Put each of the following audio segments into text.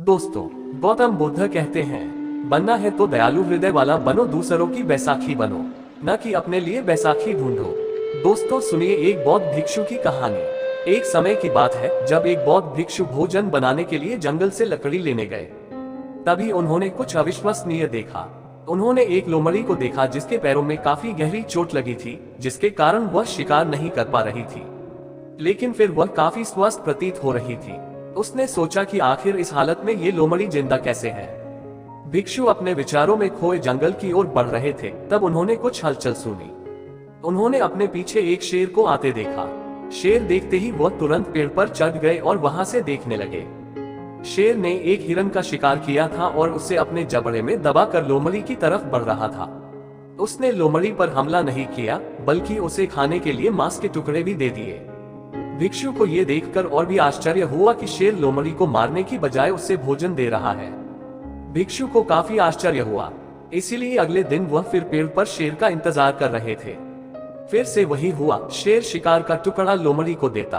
दोस्तों, गौतम बुद्ध कहते हैं, बनना है तो दयालु हृदय वाला बनो, दूसरों की बैसाखी बनो, न कि अपने लिए बैसाखी ढूंढो। दोस्तों सुनिए एक बौद्ध भिक्षु की कहानी। एक समय की बात है जब एक बौद्ध भिक्षु भोजन बनाने के लिए जंगल से लकड़ी लेने गए। तभी उन्होंने कुछ अविश्वसनीय देखा। उन्होंने एक लोमड़ी को देखा जिसके पैरों में काफी गहरी चोट लगी थी, जिसके कारण वह शिकार नहीं कर पा रही थी, लेकिन फिर वह काफी स्वस्थ प्रतीत हो रही थी। उसने सोचा कि आखिर इस हालत में ये लोमड़ी जिंदा कैसे है। भिक्षु अपने विचारों में खोए जंगल की ओर बढ़ रहे थे, तब उन्होंने कुछ हलचल सुनी। उन्होंने अपने पीछे एक शेर को आते देखा। शेर देखते ही वह तुरंत पेड़ पर चढ़ गए और वहां से देखने लगे। शेर ने एक हिरन का शिकार किया था और उसे अपने जबड़े में दबाकर लोमड़ी की तरफ बढ़ रहा था। उसने लोमड़ी पर हमला नहीं किया, बल्कि उसे खाने के लिए मांस के टुकड़े भी दे दिए। भिक्षु को यह देखकर और भी आश्चर्य हुआ कि शेर लोमड़ी को मारने की बजाय उसे भोजन दे रहा है। भिक्षु को काफी आश्चर्य हुआ, इसीलिए अगले दिन वह फिर पेड़ पर शेर का इंतजार कर रहे थे। फिर से वही हुआ, शेर शिकार का टुकड़ा लोमड़ी को देता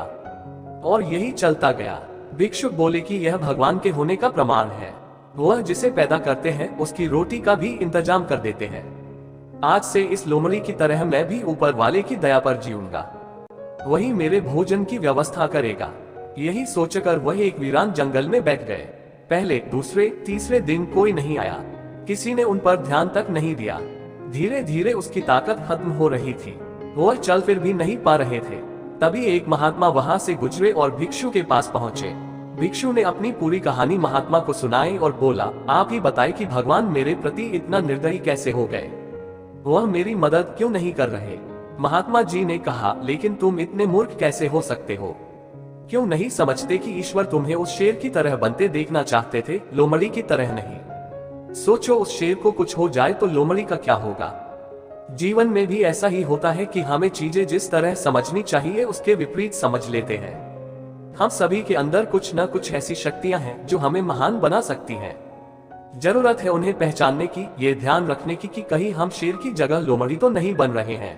और यही चलता गया। भिक्षुक बोले कि यह भगवान के होने का प्रमाण है। वह जिसे पैदा करते हैं उसकी रोटी का भी इंतजाम कर देते हैं। आज से इस लोमड़ी की तरह मैं भी ऊपर वाले की दया पर जीऊंगा, वही मेरे भोजन की व्यवस्था करेगा। यही सोचकर वह एक वीरान जंगल में बैठ गए। पहले, दूसरे, तीसरे दिन कोई नहीं आया। किसी ने उन पर ध्यान तक नहीं दिया। धीरे धीरे उसकी ताकत खत्म हो रही थी। वह चल फिर भी नहीं पा रहे थे। तभी एक महात्मा वहां से गुजरे और भिक्षु के पास पहुंचे। भिक्षु ने अपनी पूरी कहानी महात्मा को सुनाई और बोला, आप ही बताएं कि भगवान मेरे प्रति इतना निर्दयी कैसे हो गए? वह मेरी मदद क्यों नहीं कर रहे? महात्मा जी ने कहा, लेकिन तुम इतने मूर्ख कैसे हो सकते हो? क्यों नहीं समझते कि ईश्वर तुम्हें उस शेर की तरह बनते देखना चाहते थे, लोमड़ी की तरह नहीं। सोचो, उस शेर को कुछ हो जाए तो लोमड़ी का क्या होगा? जीवन में भी ऐसा ही होता है कि हमें चीजें जिस तरह समझनी चाहिए उसके विपरीत समझ लेते हैं। हम सभी के अंदर कुछ न कुछ ऐसी शक्तियां हैं जो हमें महान बना सकती हैं। जरूरत है उन्हें पहचानने की, ये ध्यान रखने की कि कहीं हम शेर की जगह लोमड़ी तो नहीं बन रहे हैं।